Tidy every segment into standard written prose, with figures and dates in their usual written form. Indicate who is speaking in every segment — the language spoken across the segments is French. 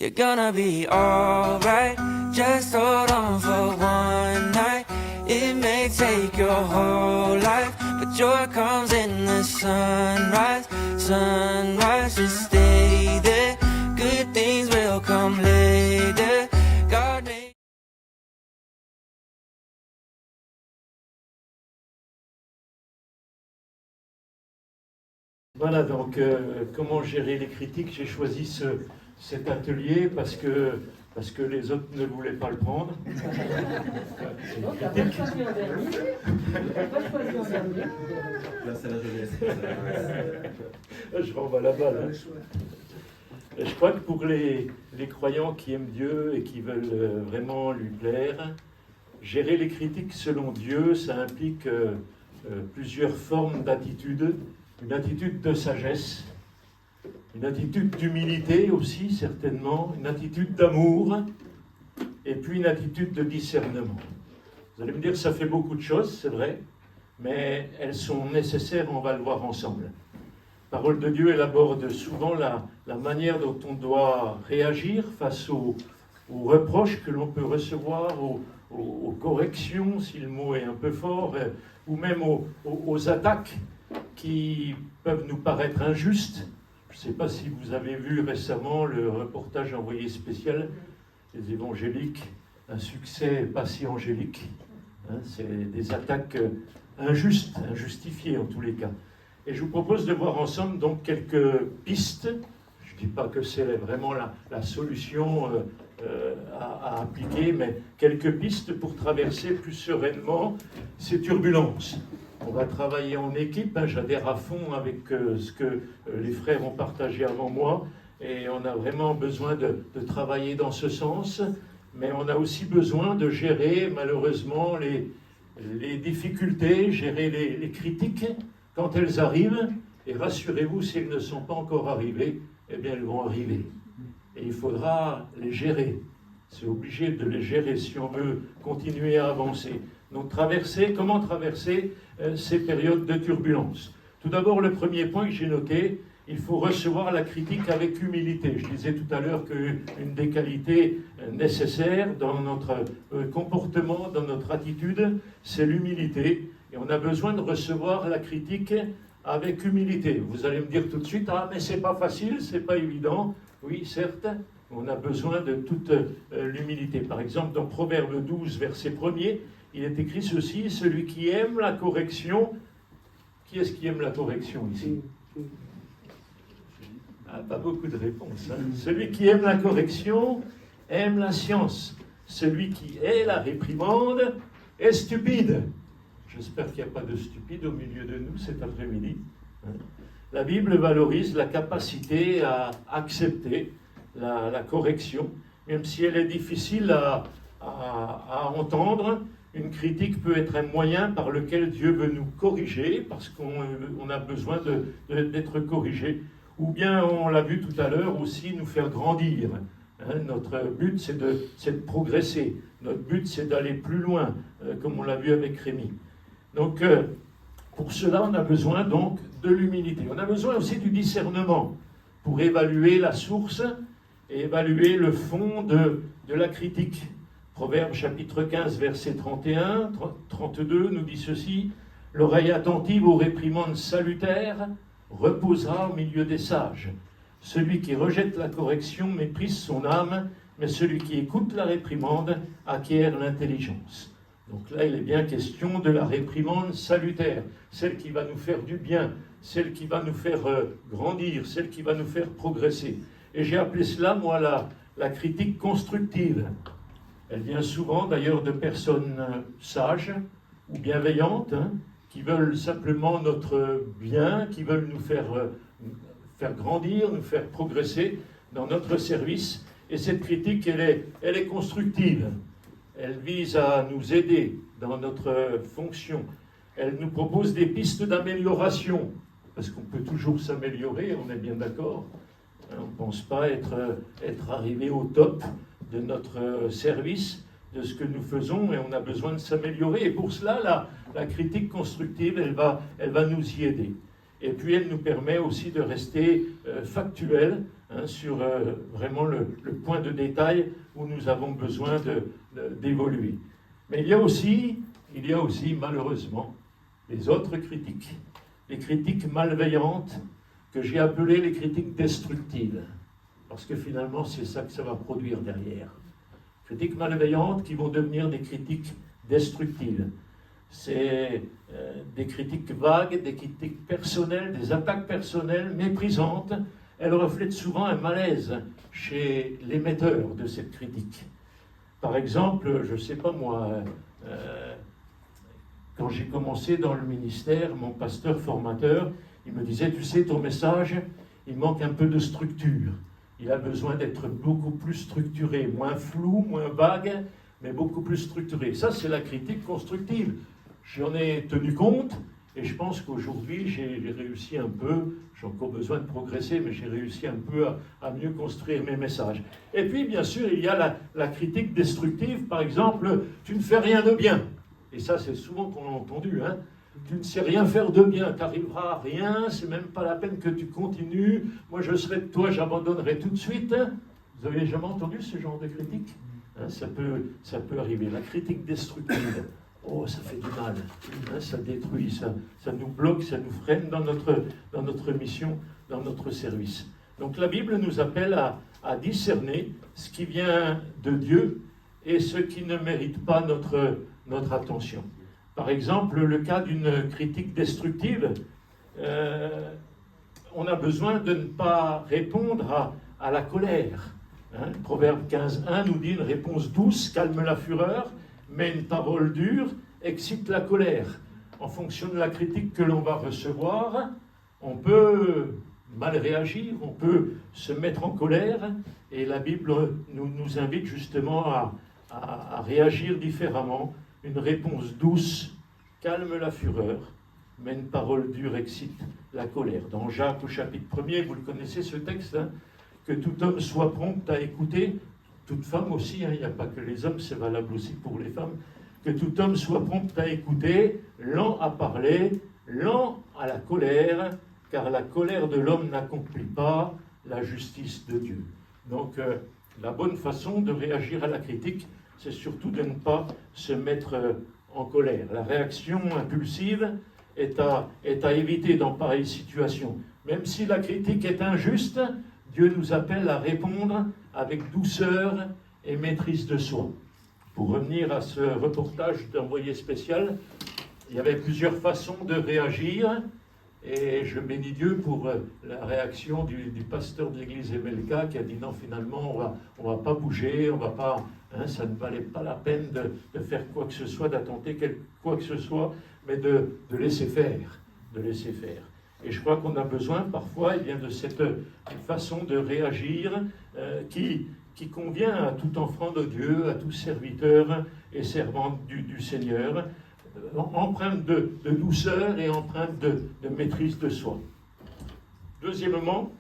Speaker 1: You're gonna be alright. Just hold on for one night. It may take your whole life, but joy comes in the sunrise. Sunrise, just stay there. Good things will come later. God made.
Speaker 2: Voilà, donc comment gérer les critiques? J'ai choisi cet atelier parce que les autres ne voulaient pas le prendre.
Speaker 3: Donc, tu n'as pas choisi en dernier.
Speaker 4: Là, c'est la jeunesse.
Speaker 2: Je renvoie la balle. Je crois que pour les croyants qui aiment Dieu et qui veulent vraiment lui plaire, gérer les critiques selon Dieu, ça implique plusieurs formes d'attitude. Une attitude de sagesse, une attitude d'humilité aussi certainement, une attitude d'amour, et puis une attitude de discernement. Vous allez me dire, ça fait beaucoup de choses, c'est vrai, mais elles sont nécessaires, on va le voir ensemble. La parole de Dieu, elle aborde souvent la manière dont on doit réagir face aux reproches que l'on peut recevoir, aux corrections, si le mot est un peu fort, ou même aux attaques qui peuvent nous paraître injustes. Je ne sais pas si vous avez vu récemment le reportage envoyé spécial des évangéliques, un succès pas si angélique. C'est des attaques injustes, injustifiées en tous les cas. Et je vous propose de voir ensemble donc quelques pistes. Je ne dis pas que c'est vraiment la solution à appliquer, mais quelques pistes pour traverser plus sereinement ces turbulences. On va travailler en équipe, j'adhère à fond avec ce que les frères ont partagé avant moi, et on a vraiment besoin de travailler dans ce sens, mais on a aussi besoin de gérer malheureusement les difficultés, gérer les critiques quand elles arrivent, et rassurez-vous, si elles ne sont pas encore arrivées, eh bien elles vont arriver. Et il faudra les gérer. C'est obligé de les gérer si on veut continuer à avancer. Donc comment traverser ces périodes de turbulence? Tout d'abord, le premier point que j'ai noté, il faut recevoir la critique avec humilité. Je disais tout à l'heure qu'une des qualités nécessaires dans notre comportement, dans notre attitude, c'est l'humilité. Et on a besoin de recevoir la critique avec humilité. Vous allez me dire tout de suite, ah mais c'est pas facile, c'est pas évident. Oui, certes, on a besoin de toute l'humilité. Par exemple, dans Proverbe 12, verset 1er, il est écrit ceci, celui qui aime la correction. Qui est-ce qui aime la correction ici? Ah, pas beaucoup de réponses. Celui qui aime la correction aime la science. Celui qui hait la réprimande est stupide. J'espère qu'il n'y a pas de stupide au milieu de nous cet après-midi. La Bible valorise la capacité à accepter la correction, même si elle est difficile à entendre. Une critique peut être un moyen par lequel Dieu veut nous corriger, parce qu'on a besoin d'être corrigé. Ou bien, on l'a vu tout à l'heure, aussi nous faire grandir. Notre but, c'est de progresser. Notre but, c'est d'aller plus loin, comme on l'a vu avec Rémi. Donc, pour cela, on a besoin donc de l'humilité. On a besoin aussi du discernement pour évaluer la source et évaluer le fond de la critique. Proverbe chapitre 15, verset 31, 32 nous dit ceci, « L'oreille attentive aux réprimandes salutaires reposera au milieu des sages. Celui qui rejette la correction méprise son âme, mais celui qui écoute la réprimande acquiert l'intelligence. » Donc là, il est bien question de la réprimande salutaire, celle qui va nous faire du bien, celle qui va nous faire grandir, celle qui va nous faire progresser. Et j'ai appelé cela, moi, la critique constructive. Elle vient souvent d'ailleurs de personnes sages ou bienveillantes, qui veulent simplement notre bien, qui veulent nous faire grandir, nous faire progresser dans notre service. Et cette critique, elle est constructive. Elle vise à nous aider dans notre fonction. Elle nous propose des pistes d'amélioration, parce qu'on peut toujours s'améliorer, on est bien d'accord. On ne pense pas être arrivé au top de notre service, de ce que nous faisons, et on a besoin de s'améliorer. Et pour cela, la critique constructive, elle va nous y aider. Et puis elle nous permet aussi de rester factuels, sur vraiment le point de détail où nous avons besoin d'évoluer. Mais il y a aussi malheureusement les autres critiques, les critiques malveillantes que j'ai appelées les critiques destructives, parce que finalement c'est ça que ça va produire derrière. Critiques malveillantes qui vont devenir des critiques destructives. C'est des critiques vagues, des critiques personnelles, des attaques personnelles méprisantes. Elles reflètent souvent un malaise chez l'émetteur de cette critique. Par exemple, je ne sais pas moi, quand j'ai commencé dans le ministère, mon pasteur formateur, il me disait, tu sais, ton message, il manque un peu de structure. Il a besoin d'être beaucoup plus structuré, moins flou, moins vague, mais beaucoup plus structuré. Ça, c'est la critique constructive. J'en ai tenu compte, et je pense qu'aujourd'hui, j'ai réussi un peu, j'ai encore besoin de progresser, mais j'ai réussi un peu à mieux construire mes messages. Et puis, bien sûr, il y a la critique destructive, par exemple, tu ne fais rien de bien. Et ça, c'est souvent qu'on a entendu, hein. Tu ne sais rien faire de bien, tu n'arriveras à rien, c'est même pas la peine que tu continues. Moi, je serai de toi, j'abandonnerai tout de suite. Vous avez jamais entendu ce genre de critique? Hein, ça peut arriver. La critique destructive, oh, ça fait du mal, hein, ça détruit, ça nous bloque, ça nous freine dans notre mission, dans notre service. Donc la Bible nous appelle à discerner ce qui vient de Dieu et ce qui ne mérite pas notre attention. Par exemple, le cas d'une critique destructive, on a besoin de ne pas répondre à la colère. Hein, Proverbe 15.1 nous dit une réponse douce calme la fureur, mais une parole dure excite la colère. En fonction de la critique que l'on va recevoir, on peut mal réagir, on peut se mettre en colère, et la Bible nous invite justement à réagir différemment. Une réponse douce calme la fureur, mais une parole dure excite la colère. Dans Jacques au chapitre 1er, vous le connaissez ce texte, hein, que tout homme soit prompt à écouter, toute femme aussi, hein, il n'y a pas que les hommes, c'est valable aussi pour les femmes, que tout homme soit prompt à écouter, lent à parler, lent à la colère, car la colère de l'homme n'accomplit pas la justice de Dieu. Donc la bonne façon de réagir à la critique, c'est surtout de ne pas se mettre en colère. La réaction impulsive est à éviter dans pareille situation. Même si la critique est injuste, Dieu nous appelle à répondre avec douceur et maîtrise de soi. Pour revenir à ce reportage d'envoyé spécial, il y avait plusieurs façons de réagir, et je bénis Dieu pour la réaction du pasteur de l'église Emelka qui a dit non, finalement on va pas bouger, on va pas, hein, ça ne valait pas la peine de faire quoi que ce soit, d'attenter quoi que ce soit, mais de laisser faire, Et je crois qu'on a besoin parfois de cette façon de réagir qui convient à tout enfant de Dieu, à tout serviteur et servante du Seigneur, empreinte de douceur et empreinte de maîtrise de soi. Deuxièmement,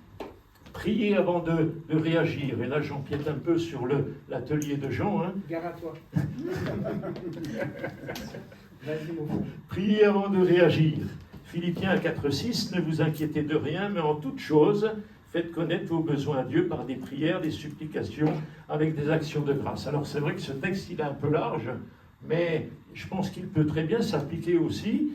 Speaker 2: prier avant de réagir. Et là, j'empiète un peu sur l'atelier de Jean. Hein.
Speaker 3: Gare à toi. Vas-y, mon frère.
Speaker 2: Prier avant de réagir. Philippiens 4.6, ne vous inquiétez de rien, mais en toute chose, faites connaître vos besoins à Dieu par des prières, des supplications, avec des actions de grâce. Alors c'est vrai que ce texte, il est un peu large, mais je pense qu'il peut très bien s'appliquer aussi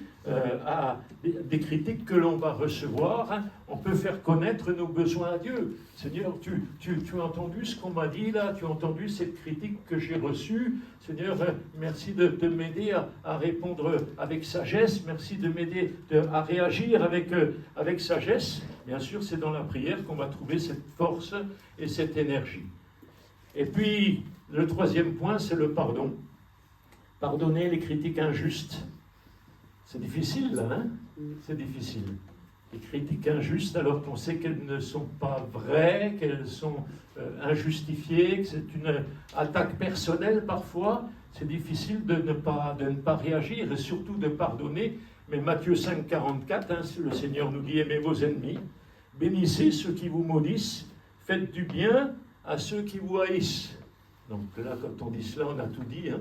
Speaker 2: à des critiques que l'on va recevoir. On peut faire connaître nos besoins à Dieu. Seigneur, tu as entendu ce qu'on m'a dit là, tu as entendu cette critique que j'ai reçue. Seigneur, merci de m'aider à répondre avec sagesse, merci de m'aider à réagir avec sagesse. Bien sûr, c'est dans la prière qu'on va trouver cette force et cette énergie. Et puis, le troisième point, c'est le pardon. Pardonner les critiques injustes. C'est difficile, là, hein? C'est difficile. Les critiques injustes, alors qu'on sait qu'elles ne sont pas vraies, qu'elles sont injustifiées, que c'est une attaque personnelle parfois, c'est difficile de ne pas réagir et surtout de pardonner. Mais Matthieu 5,44, hein, le Seigneur nous dit « Aimez vos ennemis, bénissez ceux qui vous maudissent, faites du bien à ceux qui vous haïssent. » Donc là, quand on dit cela, on a tout dit, hein.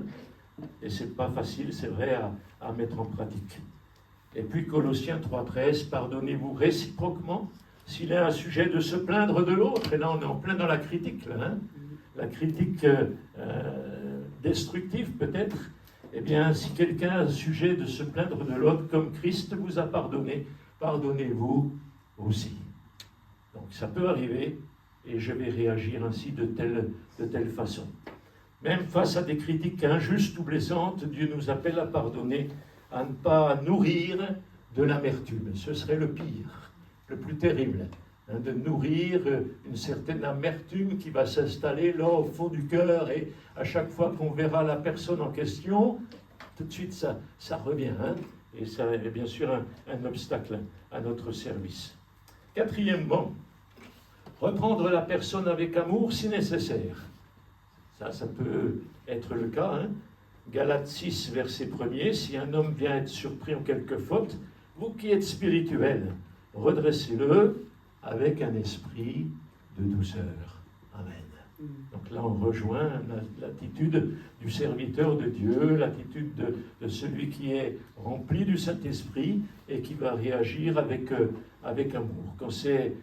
Speaker 2: Et c'est pas facile, c'est vrai, à mettre en pratique. Et puis Colossiens 3,13, pardonnez-vous réciproquement, s'il est un sujet de se plaindre de l'autre, et là on est en plein dans la critique, là, hein, la critique destructive peut-être, eh bien si quelqu'un a un sujet de se plaindre de l'autre, comme Christ vous a pardonné, pardonnez-vous aussi. Donc ça peut arriver, et je vais réagir ainsi de telle façon. Même face à des critiques injustes ou blessantes, Dieu nous appelle à pardonner, à ne pas nourrir de l'amertume. Ce serait le pire, le plus terrible, hein, de nourrir une certaine amertume qui va s'installer là au fond du cœur, et à chaque fois qu'on verra la personne en question, tout de suite ça revient, hein, et ça est bien sûr un obstacle à notre service. Quatrièmement, reprendre la personne avec amour si nécessaire. Ça peut être le cas, hein. Galates 6, verset 1er, si un homme vient être surpris en quelque faute, vous qui êtes spirituels, redressez-le avec un esprit de douceur. Amen. Donc là, on rejoint l'attitude du serviteur de Dieu, l'attitude de celui qui est rempli du Saint-Esprit et qui va réagir avec amour. Quand c'est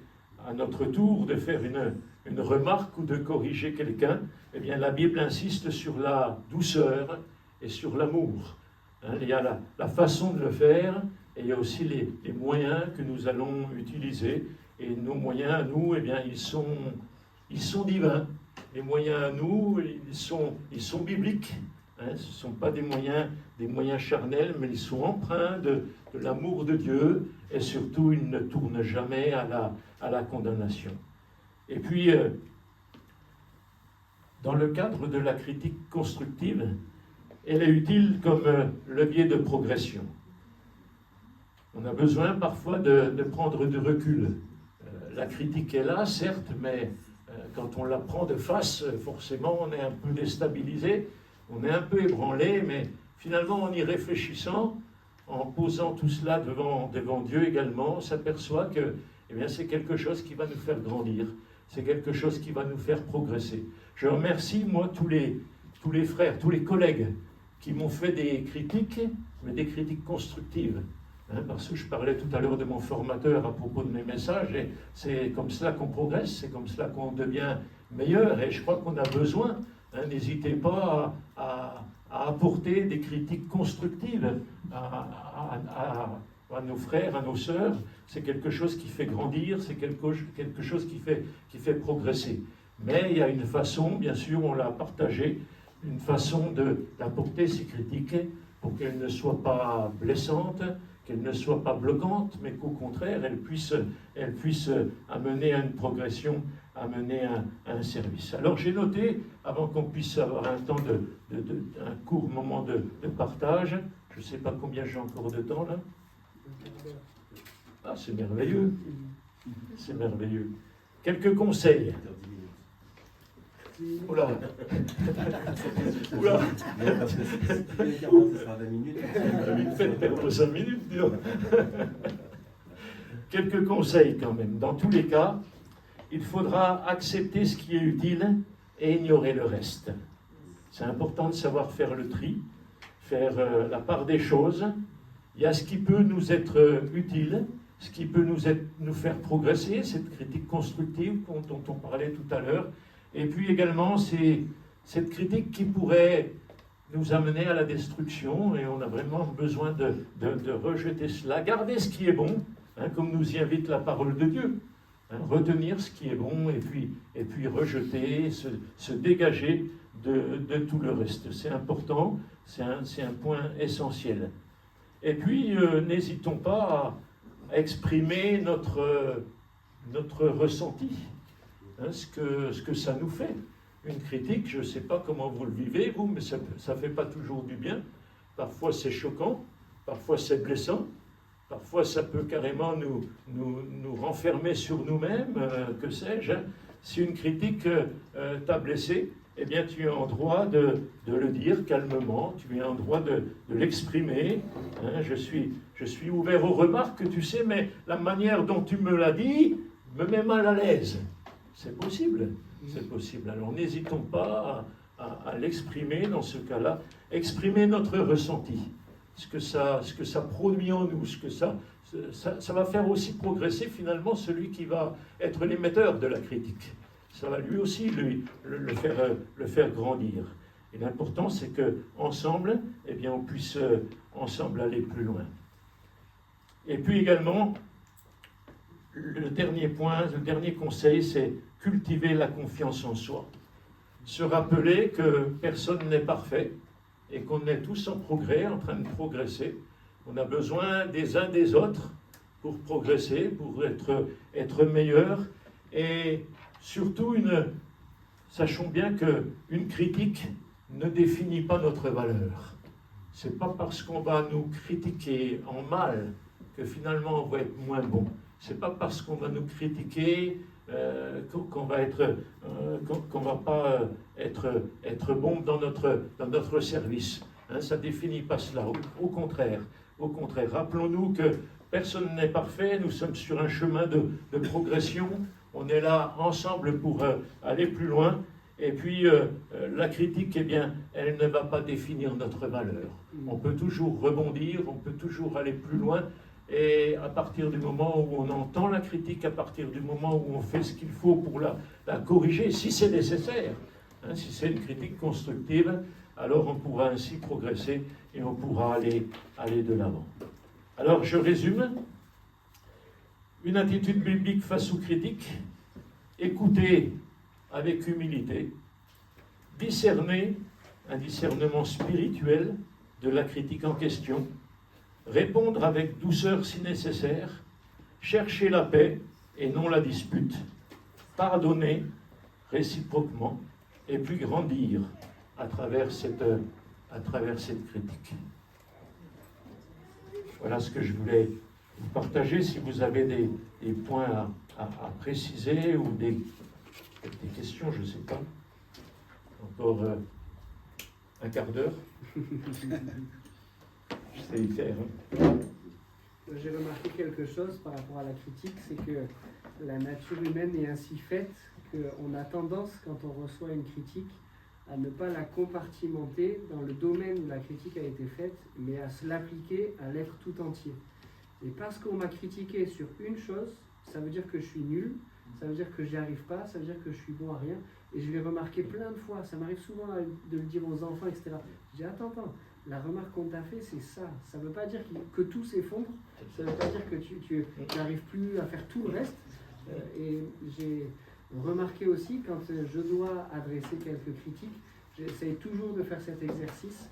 Speaker 2: à notre tour de faire une remarque ou de corriger quelqu'un, eh bien la Bible insiste sur la douceur et sur l'amour. Hein, il y a la façon de le faire, et il y a aussi les moyens que nous allons utiliser. Et nos moyens à nous, eh bien, ils sont divins. Les moyens à nous, ils sont bibliques. Hein, ce ne sont pas des moyens charnels, mais ils sont empreints de l'amour de Dieu, et surtout, ils ne tournent jamais à la condamnation. Et puis, dans le cadre de la critique constructive, elle est utile comme levier de progression. On a besoin parfois de prendre du recul. La critique est là, certes, mais quand on la prend de face, forcément, on est un peu déstabilisé, on est un peu ébranlé, mais finalement, en y réfléchissant, en posant tout cela devant Dieu également, on s'aperçoit que c'est quelque chose qui va nous faire grandir, c'est quelque chose qui va nous faire progresser. Je remercie, moi, tous les frères, tous les collègues qui m'ont fait des critiques, mais des critiques constructives. Hein, parce que je parlais tout à l'heure de mon formateur à propos de mes messages, et c'est comme cela qu'on progresse, c'est comme cela qu'on devient meilleur, et je crois qu'on a besoin. Hein, n'hésitez pas à apporter des critiques constructives à nos frères, à nos sœurs. C'est quelque chose qui fait grandir, c'est quelque chose qui fait progresser. Mais il y a une façon, bien sûr, on l'a partagé, une façon d'apporter ces critiques pour qu'elles ne soient pas blessantes, qu'elles ne soient pas bloquantes, mais qu'au contraire, elles puissent amener à une progression, amener à un service. Alors j'ai noté, avant qu'on puisse avoir un temps un court moment de partage, je ne sais pas combien j'ai encore de temps là. Ah, c'est merveilleux. C'est merveilleux. Quelques conseils. Oula. Oula. Faites perdre 5 minutes, dis donc. Quelques conseils quand même. Dans tous les cas, il faudra accepter ce qui est utile et ignorer le reste. C'est important de savoir faire le tri, faire la part des choses. Il y a ce qui peut nous être utile, ce qui peut nous faire progresser, cette critique constructive dont on parlait tout à l'heure. Et puis également, c'est cette critique qui pourrait nous amener à la destruction, et on a vraiment besoin de rejeter cela. Garder ce qui est bon, hein, comme nous y invite la parole de Dieu. Hein, retenir ce qui est bon, et puis rejeter, se dégager de tout le reste. C'est important, c'est un point essentiel. Et puis, n'hésitons pas à exprimer notre ressenti. Hein, ce que ça nous fait. Une critique, je ne sais pas comment vous le vivez, vous, mais ça ne fait pas toujours du bien. Parfois c'est choquant, parfois c'est blessant, parfois ça peut carrément nous renfermer sur nous-mêmes, que sais-je. Hein. Si une critique t'a blessé, eh bien tu es en droit de le dire calmement, tu es en droit de l'exprimer. Hein. Je suis ouvert aux remarques, tu sais, mais la manière dont tu me l'as dit me met mal à l'aise. C'est possible, c'est possible. Alors n'hésitons pas à l'exprimer dans ce cas-là, exprimer notre ressenti. ce que ça produit en nous, ça va faire aussi progresser finalement celui qui va être l'émetteur de la critique. Ça va lui aussi le faire grandir. Et l'important, c'est qu'ensemble, eh bien, on puisse ensemble aller plus loin. Et puis également, le dernier point, le dernier conseil, c'est cultiver la confiance en soi. Se rappeler que personne n'est parfait et qu'on est tous en progrès, en train de progresser. On a besoin des uns des autres pour progresser, pour être meilleurs. Et surtout, sachons bien qu'une critique ne définit pas notre valeur. C'est pas parce qu'on va nous critiquer en mal que finalement on va être moins bon. C'est pas parce qu'on va nous critiquer qu'on va pas être bon dans notre service. Hein, ça définit pas cela. Au contraire, rappelons-nous que personne n'est parfait. Nous sommes sur un chemin de progression. On est là ensemble pour aller plus loin. Et puis, la critique, eh bien, elle ne va pas définir notre valeur. On peut toujours rebondir, on peut toujours aller plus loin. Et à partir du moment où on entend la critique, à partir du moment où on fait ce qu'il faut pour la corriger, si c'est nécessaire, hein, si c'est une critique constructive, alors on pourra ainsi progresser et on pourra aller de l'avant. Alors, je résume. Une attitude biblique face aux critiques, écouter avec humilité, discerner, un discernement spirituel de la critique en question, répondre avec douceur si nécessaire, chercher la paix et non la dispute, pardonner réciproquement et puis grandir à travers cette critique. Voilà ce que je voulais vous partager. Si vous avez des points à préciser ou des questions, je ne sais pas. Encore un quart d'heure. Je sais y faire. Hein.
Speaker 5: J'ai remarqué quelque chose par rapport à la critique, c'est que la nature humaine est ainsi faite qu'on a tendance, quand on reçoit une critique, à ne pas la compartimenter dans le domaine où la critique a été faite, mais à se l'appliquer à l'être tout entier. Et parce qu'on m'a critiqué sur une chose, ça veut dire que je suis nul, ça veut dire que j'y arrive pas, ça veut dire que je suis bon à rien. Et je l'ai remarqué plein de fois, ça m'arrive souvent de le dire aux enfants, etc. Je dis attends, la remarque qu'on t'a fait, c'est ça. Ça ne veut pas dire que tout s'effondre, ça ne veut pas dire que tu n'arrives plus à faire tout le reste. Et j'ai remarqué aussi, quand je dois adresser quelques critiques, j'essaie toujours de faire cet exercice.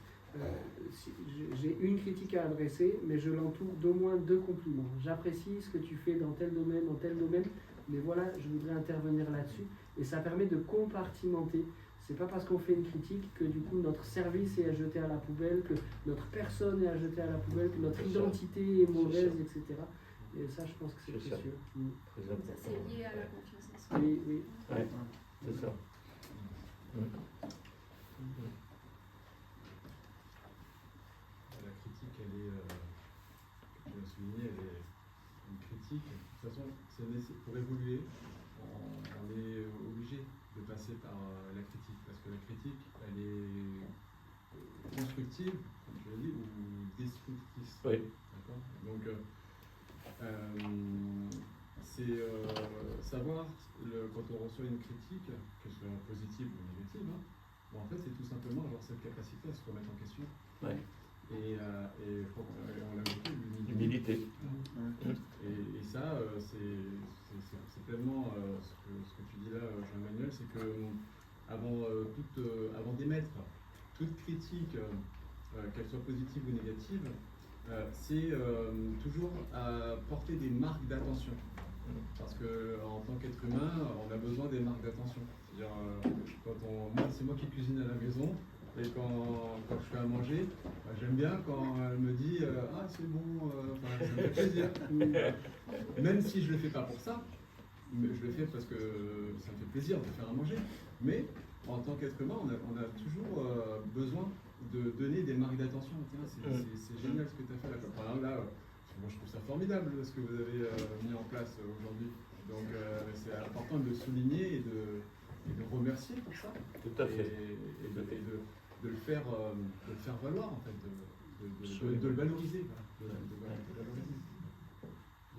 Speaker 5: J'ai une critique à adresser, mais je l'entoure d'au moins 2 compliments. J'apprécie ce que tu fais dans tel domaine, mais voilà, je voudrais intervenir là-dessus. Et ça permet de compartimenter. C'est pas parce qu'on fait une critique que du coup notre service est à jeter à la poubelle, que notre personne est à jeter à la poubelle, que notre identité est mauvaise, etc. Et ça, je pense que c'est précieux.
Speaker 6: Ça, c'est lié à la confiance en soi.
Speaker 5: Oui.
Speaker 2: Ouais, c'est ça.
Speaker 4: La critique, elle est, comme tu l'as souligné, elle est une critique. De toute façon, pour évoluer, on est obligé de passer par la critique, parce que la critique, elle est constructive, comme tu l'as dit, ou destructrice.
Speaker 2: Oui.
Speaker 4: D'accord. Donc, c'est savoir, quand on reçoit une critique, que ce soit positive ou négative, hein, bon, en fait, c'est tout simplement avoir cette capacité à se remettre en question.
Speaker 2: Ouais.
Speaker 4: Et on l'a beaucoup,
Speaker 2: L'humilité.
Speaker 4: Et ça, c'est pleinement ce que tu dis là, Jean-Emmanuel, c'est que avant d'émettre toute critique, qu'elle soit positive ou négative, c'est toujours à porter des marques d'attention. Parce qu'en tant qu'être humain, on a besoin des marques d'attention. C'est-à-dire, c'est moi qui cuisine à la maison. Et quand je fais à manger, j'aime bien quand elle me dit ah c'est bon, ça me fait plaisir. Même si je ne le fais pas pour ça, mais je le fais parce que ça me fait plaisir de faire à manger. Mais en tant qu'être humain, on a toujours besoin de donner des marques d'attention. C'est génial ce que tu as fait là. Par exemple, là, moi je trouve ça formidable ce que vous avez mis en place aujourd'hui. Donc c'est important de le souligner et de remercier pour ça.
Speaker 2: Tout à fait.
Speaker 4: Et de le faire valoir en fait, de le valoriser. Voilà, de le valoriser.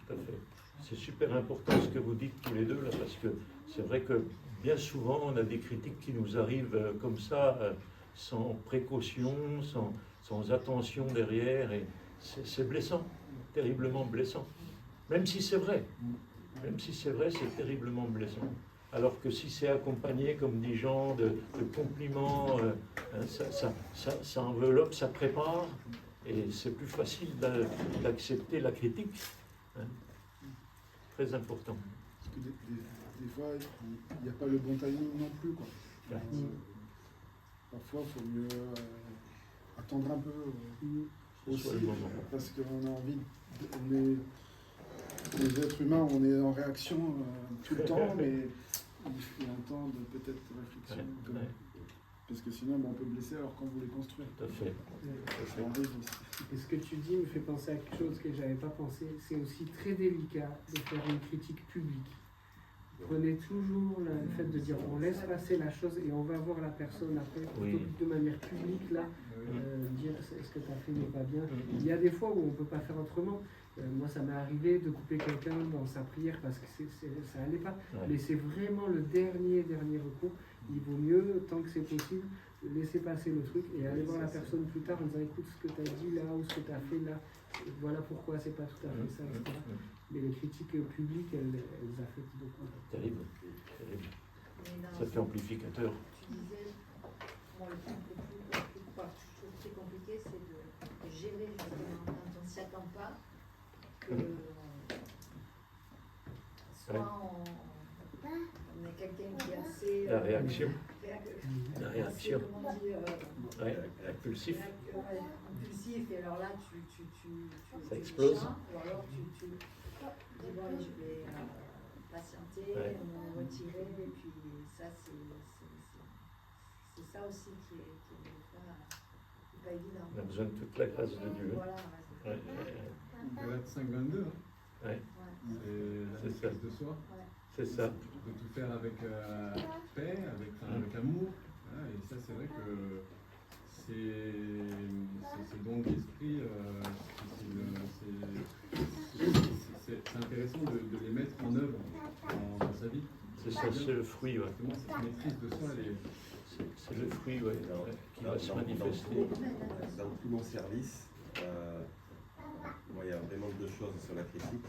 Speaker 2: Tout à fait. C'est super important ce que vous dites tous les deux là, parce que c'est vrai que bien souvent on a des critiques qui nous arrivent comme ça, sans précaution, sans attention derrière, et c'est blessant, terriblement blessant. Même si c'est vrai, c'est terriblement blessant. Alors que si c'est accompagné, comme dit Jean, de compliments, ça enveloppe, ça prépare, et c'est plus facile d'accepter la critique. Hein. Très important.
Speaker 7: Parce que des fois, il n'y a pas le bon timing non plus, quoi.
Speaker 2: Ouais.
Speaker 7: Parfois, il faut mieux attendre un peu
Speaker 2: Ce soit
Speaker 7: aussi,
Speaker 2: le moment.
Speaker 7: parce qu'on a envie, les êtres humains, on est en réaction tout le temps, mais il faut un temps de peut-être réflexion,
Speaker 2: Ouais, ouais.
Speaker 7: parce que sinon on peut blesser alors qu'on voulait construire.
Speaker 2: Tout à fait.
Speaker 7: Ça arrive aussi.
Speaker 5: Et ce que tu dis me fait penser à quelque chose que je n'avais pas pensé. C'est aussi très délicat de faire une critique publique. Prenez toujours le fait de dire on laisse passer la chose et on va voir la personne après, plutôt que de manière publique, là, dire ce que tu as fait n'est pas bien. Il y a des fois où on ne peut pas faire autrement. Moi, ça m'est arrivé de couper quelqu'un dans sa prière parce que ça n'allait pas.
Speaker 2: Ouais.
Speaker 5: Mais c'est vraiment le dernier recours. Il vaut mieux, tant que c'est possible, laisser passer le truc et aller voir la personne plus tard en disant écoute ce que tu as dit là ou ce que tu as fait là, voilà pourquoi c'est pas tout à fait ça, etc. Mais les critiques publiques, elles affectent beaucoup.
Speaker 2: Terrible. Terrible.
Speaker 6: Mais dans
Speaker 2: Ça fait amplificateur.
Speaker 6: Tu disais, moi le truc le plus compliqué, quoi, je trouve très compliqué, c'est de gérer justement quand on ne s'y attend pas, que soit on est quelqu'un qui est assez...
Speaker 2: La réaction. La
Speaker 6: assez,
Speaker 2: réaction.
Speaker 6: comment dire,
Speaker 2: Ouais, impulsif.
Speaker 6: impulsif, et alors là
Speaker 2: Ça explose.
Speaker 6: méchant, ou alors tu dis bon allez, je vais patienter,
Speaker 2: Ouais.
Speaker 6: me retirer, et puis ça c'est ça aussi qui est pas évident.
Speaker 2: On a besoin de toute la grâce de Dieu.
Speaker 6: Voilà,
Speaker 2: Ouais, ouais,
Speaker 4: Galate 5:22,
Speaker 2: ouais.
Speaker 6: ouais.
Speaker 4: c'est la
Speaker 2: C'est ça.
Speaker 4: maîtrise de soi.
Speaker 2: C'est ça.
Speaker 4: De tout faire avec paix, avec amour. Voilà, et ça, c'est vrai que c'est le don de l'esprit. C'est intéressant de les mettre en œuvre dans sa vie.
Speaker 2: C'est ça, c'est le fruit, ouais.
Speaker 4: Justement, cette maîtrise de soi, elle est...
Speaker 2: C'est le fruit, ouais, qui va se manifester.
Speaker 8: Dans tout mon service, moi, il y a vraiment deux choses sur la critique.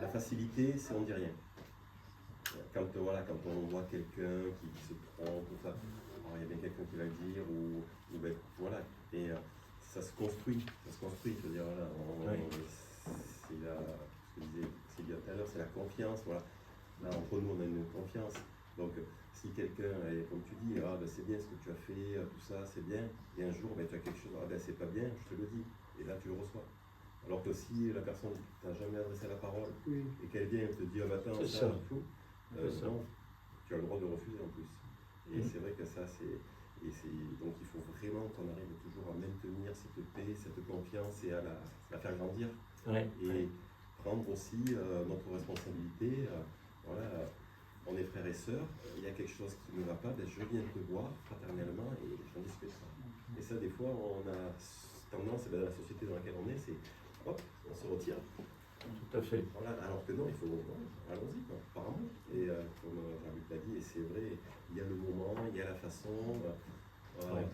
Speaker 8: La facilité, c'est on dit rien. Quand on voit quelqu'un qui se trompe, tout ça, alors il y a bien quelqu'un qui va le dire, ou ben, voilà. Et ça se construit, je veux dire, voilà. C'est ce que disait Sylvia tout à l'heure, c'est la confiance, voilà. Là, entre nous, on a une confiance. Donc, si quelqu'un, comme tu dis, ah, ben, c'est bien ce que tu as fait, tout ça, c'est bien, et un jour, ben, tu as quelque chose, ah, ben, c'est pas bien, je te le dis, et là, tu le reçois. Alors que si la personne t'a jamais adressé la parole, et qu'elle vient te dire, ah, attends,
Speaker 2: C'est ça.
Speaker 8: tout, non, tu as le droit de refuser en plus. Et c'est vrai que ça, donc il faut vraiment qu'on arrive toujours à maintenir cette paix, cette confiance et à la faire grandir.
Speaker 2: Ouais.
Speaker 8: Et prendre aussi notre responsabilité. Voilà, on est frères et sœurs, il y a quelque chose qui ne va pas, ben je viens te voir fraternellement et j'en discute ça. Et ça, des fois, on a tendance, dans la société dans laquelle on est, c'est hop, on se retire.
Speaker 2: Tout à fait.
Speaker 8: Voilà, alors que non, il faut, allons-y, quoi, par amour. Et comme Jean-Luc l'a dit, et c'est vrai, il y a le moment, il y a la façon. Voilà.
Speaker 2: Ouais.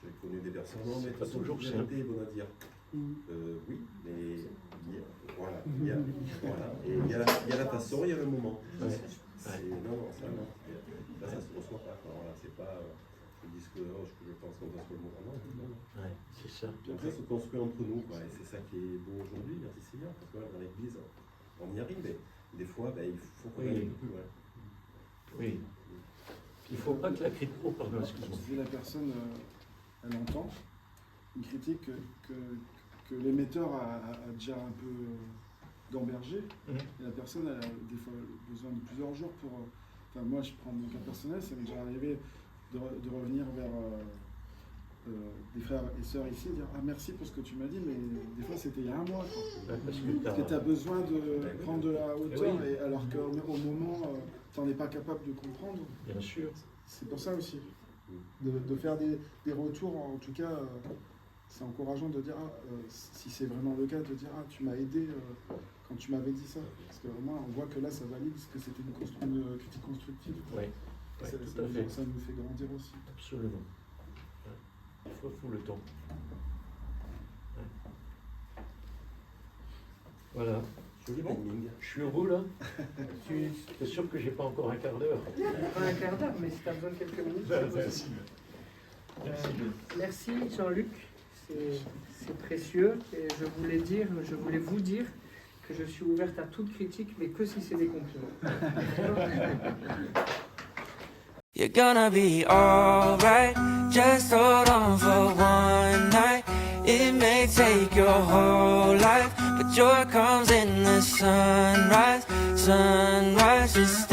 Speaker 8: J'ai connu des personnes, non, mais
Speaker 2: C'est pas toujours simple.
Speaker 8: vérité est bonne à dire. Oui, mais voilà, il y a la façon, il y a le moment.
Speaker 2: Ouais.
Speaker 8: Non, ça non. Ça se reçoit pas. Voilà, c'est pas je dis ce que je pense qu'on doit se le moment. Non.
Speaker 2: Ouais, c'est ça.
Speaker 8: Puis après, se construit entre nous, quoi, et c'est ça qui est beau aujourd'hui, merci Seigneur, parce que là, dans l'église, on y arrive, mais des fois, ben, il faut qu'on aille un peu plus loin.
Speaker 2: Oui. Il ne faut pas que la critique... Oh, pardon, excuse-moi.
Speaker 7: Si la personne, elle entend une critique que l'émetteur a déjà un peu d'emberger, et la personne a des fois besoin de plusieurs jours pour... Enfin, moi, je prends mon cas personnel, ça m'est déjà arrivé de revenir vers des frères et sœurs ici, et dire « Ah, merci pour ce que tu m'as dit, mais des fois, c'était il y a un mois. » Parce que tu as besoin de prendre de la hauteur, et alors qu'au moment, tu n'en es pas capable de comprendre.
Speaker 2: Bien sûr.
Speaker 7: C'est pour ça aussi, de faire des retours, en tout cas, c'est encourageant de dire, si c'est vraiment le cas, de dire, tu m'as aidé quand tu m'avais dit ça. Parce que vraiment, on voit que là, ça valide ce que c'était une critique constructive.
Speaker 2: Oui, ouais,
Speaker 7: ça,
Speaker 2: tout à fait.
Speaker 7: Ça nous fait grandir aussi.
Speaker 2: Absolument. Ouais. Il faut le temps. Ouais. Voilà.
Speaker 8: Joli timing.
Speaker 2: Je suis heureux là. C'est sûr que j'ai pas encore un quart d'heure.
Speaker 5: Pas un quart d'heure, mais si tu as besoin de quelques minutes.
Speaker 2: Merci.
Speaker 5: Merci Jean-Luc, c'est précieux. Et je voulais vous dire que je suis ouverte à toute critique, mais que si c'est des compliments.
Speaker 1: You're gonna be alright. Just hold on for one night. It may take your whole life, but joy comes in the sunrise. Sunrise, just